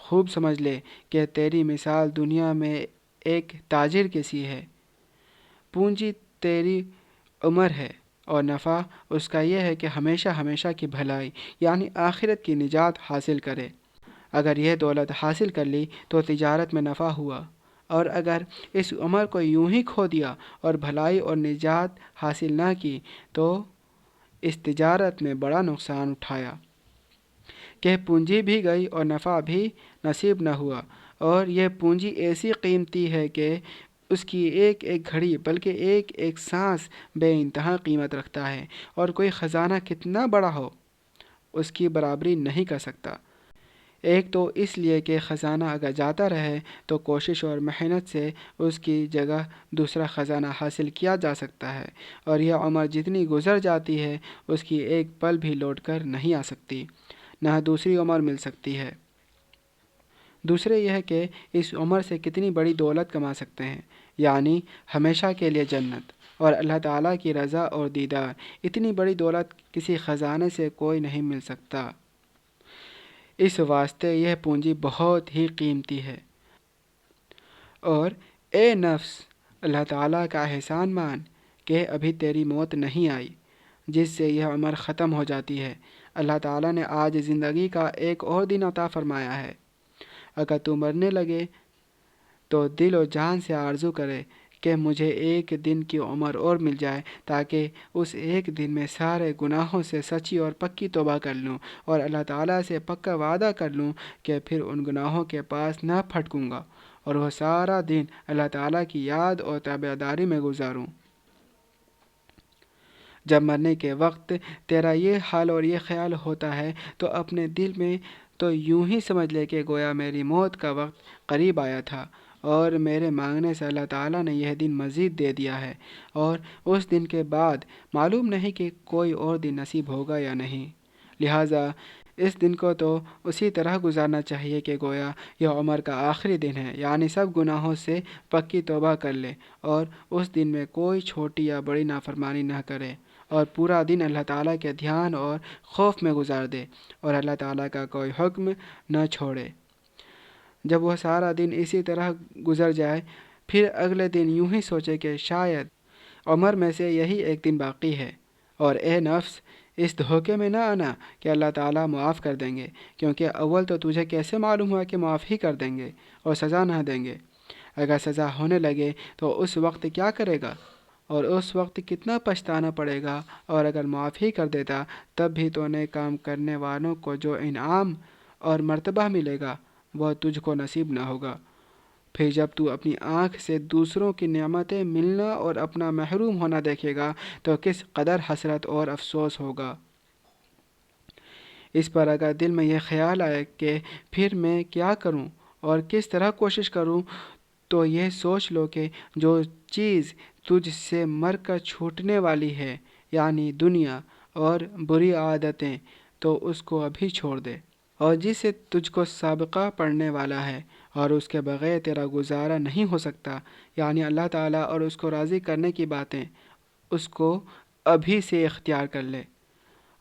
خوب سمجھ لے کہ تیری مثال دنیا میں ایک تاجر کی سی ہے۔ پونجی تیری عمر ہے اور نفع اس کا یہ ہے کہ ہمیشہ ہمیشہ کی بھلائی یعنی آخرت کی نجات حاصل کرے۔ اگر یہ دولت حاصل کر لی تو تجارت میں نفع ہوا، اور اگر اس عمر کو یوں ہی کھو دیا اور بھلائی اور نجات حاصل نہ کی تو اس تجارت میں بڑا نقصان اٹھایا کہ پونجی بھی گئی اور نفع بھی نصیب نہ ہوا۔ اور یہ پونجی ایسی قیمتی ہے کہ اس کی ایک ایک گھڑی بلکہ ایک ایک سانس بے انتہا قیمت رکھتا ہے، اور کوئی خزانہ کتنا بڑا ہو اس کی برابری نہیں کر سکتا۔ ایک تو اس لیے کہ خزانہ اگر جاتا رہے تو کوشش اور محنت سے اس کی جگہ دوسرا خزانہ حاصل کیا جا سکتا ہے، اور یہ عمر جتنی گزر جاتی ہے اس کی ایک پل بھی لوٹ کر نہیں آ سکتی، نہ دوسری عمر مل سکتی ہے۔ دوسرے یہ ہے کہ اس عمر سے کتنی بڑی دولت کما سکتے ہیں، یعنی ہمیشہ کے لیے جنت اور اللہ تعالیٰ کی رضا اور دیدار۔ اتنی بڑی دولت کسی خزانے سے کوئی نہیں مل سکتا، اس واسطے یہ پونجی بہت ہی قیمتی ہے۔ اور اے نفس، اللہ تعالیٰ کا احسان مان کہ ابھی تیری موت نہیں آئی جس سے یہ عمر ختم ہو جاتی ہے۔ اللہ تعالیٰ نے آج زندگی کا ایک اور دن عطا فرمایا ہے۔ اگر تو مرنے لگے تو دل و جان سے آرزو کرے کہ مجھے ایک دن کی عمر اور مل جائے تاکہ اس ایک دن میں سارے گناہوں سے سچی اور پکی توبہ کر لوں اور اللہ تعالیٰ سے پکا وعدہ کر لوں کہ پھر ان گناہوں کے پاس نہ پھٹکوں گا، اور وہ سارا دن اللہ تعالیٰ کی یاد اور تابعداری میں گزاروں۔ جب مرنے کے وقت تیرا یہ حال اور یہ خیال ہوتا ہے تو اپنے دل میں تو یوں ہی سمجھ لے کہ گویا میری موت کا وقت قریب آیا تھا، اور میرے مانگنے سے اللہ تعالیٰ نے یہ دن مزید دے دیا ہے، اور اس دن کے بعد معلوم نہیں کہ کوئی اور دن نصیب ہوگا یا نہیں۔ لہٰذا اس دن کو تو اسی طرح گزارنا چاہیے کہ گویا یہ عمر کا آخری دن ہے، یعنی سب گناہوں سے پکی توبہ کر لے اور اس دن میں کوئی چھوٹی یا بڑی نافرمانی نہ کرے، اور پورا دن اللہ تعالیٰ کے دھیان اور خوف میں گزار دے اور اللہ تعالیٰ کا کوئی حکم نہ چھوڑے۔ جب وہ سارا دن اسی طرح گزر جائے پھر اگلے دن یوں ہی سوچے کہ شاید عمر میں سے یہی ایک دن باقی ہے، اور اے نفس، اس دھوکے میں نہ آنا کہ اللہ تعالیٰ معاف کر دیں گے، کیونکہ اول تو تجھے کیسے معلوم ہوا کہ معاف ہی کر دیں گے اور سزا نہ دیں گے۔ اگر سزا ہونے لگے تو اس وقت کیا کرے گا، اور اس وقت کتنا پچھتانا پڑے گا، اور اگر معاف ہی کر دیتا تب بھی تو نیک کام کرنے والوں کو جو انعام اور مرتبہ ملے گا وہ تجھ کو نصیب نہ ہوگا۔ پھر جب تو اپنی آنکھ سے دوسروں کی نعمتیں ملنا اور اپنا محروم ہونا دیکھے گا تو کس قدر حسرت اور افسوس ہوگا۔ اس پر اگر دل میں یہ خیال آئے کہ پھر میں کیا کروں اور کس طرح کوشش کروں، تو یہ سوچ لو کہ جو چیز تجھ سے مر کر چھوٹنے والی ہے، یعنی دنیا اور بری عادتیں، تو اس کو ابھی چھوڑ دے، اور جس سے تجھ کو سابقہ پڑنے والا ہے اور اس کے بغیر تیرا گزارا نہیں ہو سکتا، یعنی اللہ تعالیٰ اور اس کو راضی کرنے کی باتیں، اس کو ابھی سے اختیار کر لے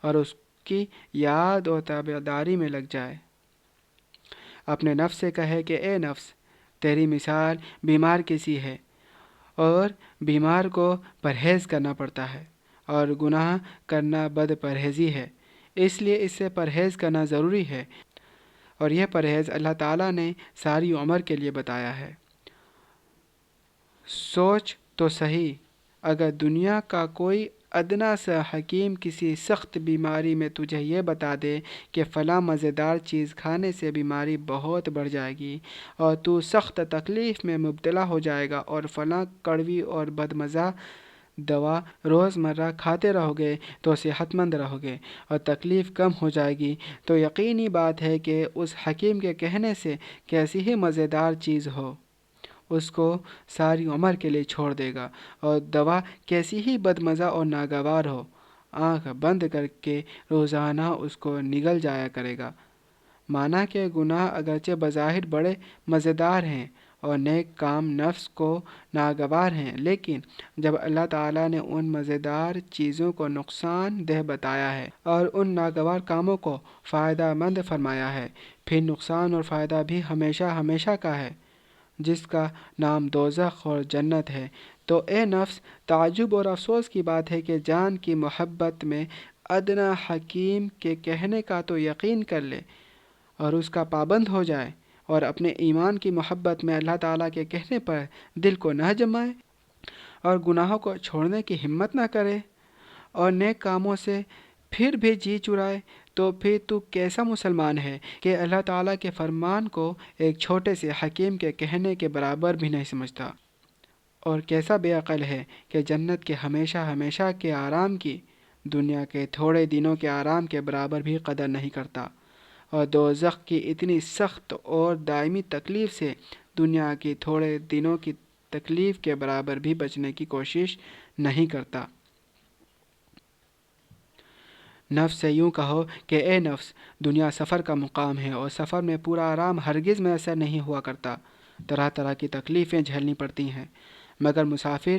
اور اس کی یاد اور تابعداری میں لگ جائے۔ اپنے نفس سے کہے کہ اے نفس، تیری مثال بیمار کی سی ہے، اور بیمار کو پرہیز کرنا پڑتا ہے، اور گناہ کرنا بد پرہیزی ہے، اس لیے اس سے پرہیز کرنا ضروری ہے، اور یہ پرہیز اللہ تعالیٰ نے ساری عمر کے لیے بتایا ہے۔ سوچ تو صحیح، اگر دنیا کا کوئی ادنا سا حکیم کسی سخت بیماری میں تجھے یہ بتا دے کہ فلاں مزیدار چیز کھانے سے بیماری بہت بڑھ جائے گی اور تو سخت تکلیف میں مبتلا ہو جائے گا، اور فلاں کڑوی اور بدمزہ دوا روزمرہ کھاتے رہو گے تو صحت مند رہو گے اور تکلیف کم ہو جائے گی، تو یقینی بات ہے کہ اس حکیم کے کہنے سے کیسی ہی مزیدار چیز ہو اس کو ساری عمر کے لیے چھوڑ دے گا، اور دوا کیسی ہی بدمزہ اور ناگوار ہو آنکھ بند کر کے روزانہ اس کو نگل جایا کرے گا۔ مانا کہ گناہ اگرچہ بظاہر بڑے مزیدار ہیں اور نیک کام نفس کو ناگوار ہیں، لیکن جب اللہ تعالیٰ نے ان مزیدار چیزوں کو نقصان دہ بتایا ہے اور ان ناگوار کاموں کو فائدہ مند فرمایا ہے، پھر نقصان اور فائدہ بھی ہمیشہ ہمیشہ کا ہے، جس کا نام دوزخ اور جنت ہے۔ تو اے نفس، تعجب اور افسوس کی بات ہے کہ جان کی محبت میں ادنا حکیم کے کہنے کا تو یقین کر لے اور اس کا پابند ہو جائے، اور اپنے ایمان کی محبت میں اللہ تعالیٰ کے کہنے پر دل کو نہ جمائے، اور گناہوں کو چھوڑنے کی ہمت نہ کرے، اور نیک کاموں سے پھر بھی جی چرائے، تو پھر تو کیسا مسلمان ہے کہ اللہ تعالیٰ کے فرمان کو ایک چھوٹے سے حکیم کے کہنے کے برابر بھی نہیں سمجھتا، اور کیسا بے عقل ہے کہ جنت کے ہمیشہ ہمیشہ کے آرام کی دنیا کے تھوڑے دنوں کے آرام کے برابر بھی قدر نہیں کرتا، اور دوزخ کی اتنی سخت اور دائمی تکلیف سے دنیا کی تھوڑے دنوں کی تکلیف کے برابر بھی بچنے کی کوشش نہیں کرتا۔ نفس سے یوں کہو کہ اے نفس، دنیا سفر کا مقام ہے، اور سفر میں پورا آرام ہرگز میسر نہیں ہوا کرتا، طرح طرح کی تکلیفیں جھیلنی پڑتی ہیں، مگر مسافر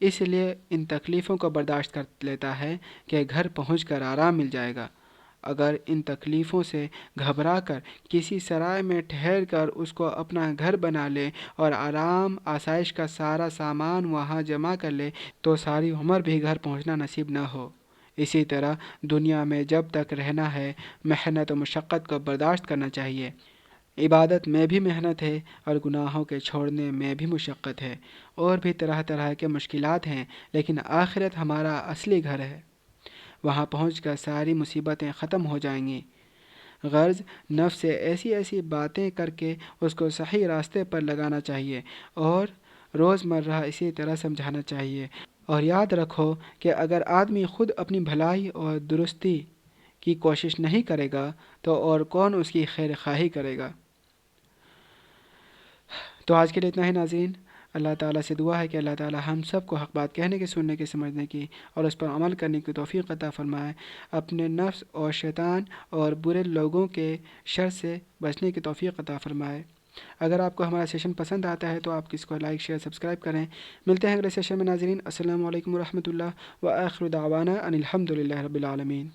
اس لیے ان تکلیفوں کو برداشت کر لیتا ہے کہ گھر پہنچ کر آرام مل جائے گا۔ اگر ان تکلیفوں سے گھبرا کر کسی سرائے میں ٹھہر کر اس کو اپنا گھر بنا لے اور آرام آسائش کا سارا سامان وہاں جمع کر لے تو ساری عمر بھی گھر پہنچنا نصیب نہ ہو۔ اسی طرح دنیا میں جب تک رہنا ہے، محنت و مشقت کو برداشت کرنا چاہیے۔ عبادت میں بھی محنت ہے، اور گناہوں کے چھوڑنے میں بھی مشقت ہے، اور بھی طرح طرح کے مشکلات ہیں، لیکن آخرت ہمارا اصلی گھر ہے، وہاں پہنچ کر ساری مصیبتیں ختم ہو جائیں گی۔ غرض نفس سے ایسی ایسی باتیں کر کے اس کو صحیح راستے پر لگانا چاہیے، اور روزمرہ اسی طرح سمجھانا چاہیے، اور یاد رکھو کہ اگر آدمی خود اپنی بھلائی اور درستی کی کوشش نہیں کرے گا تو اور کون اس کی خیر خواہی کرے گا۔ تو آج کے لیے اتنا ہی ناظرین۔ اللہ تعالیٰ سے دعا ہے کہ اللہ تعالیٰ ہم سب کو حق بات کہنے کی، سننے کی، سمجھنے کی اور اس پر عمل کرنے کی توفیق عطا فرمائے، اپنے نفس اور شیطان اور برے لوگوں کے شر سے بچنے کی توفیق عطا فرمائے۔ اگر آپ کو ہمارا سیشن پسند آتا ہے تو آپ اس کو لائک، شیئر، سبسکرائب کریں۔ ملتے ہیں اگلے سیشن میں ناظرین۔ السلام علیکم ورحمۃ اللہ، وآخر دعوانا ان الحمد للہ رب العالمین۔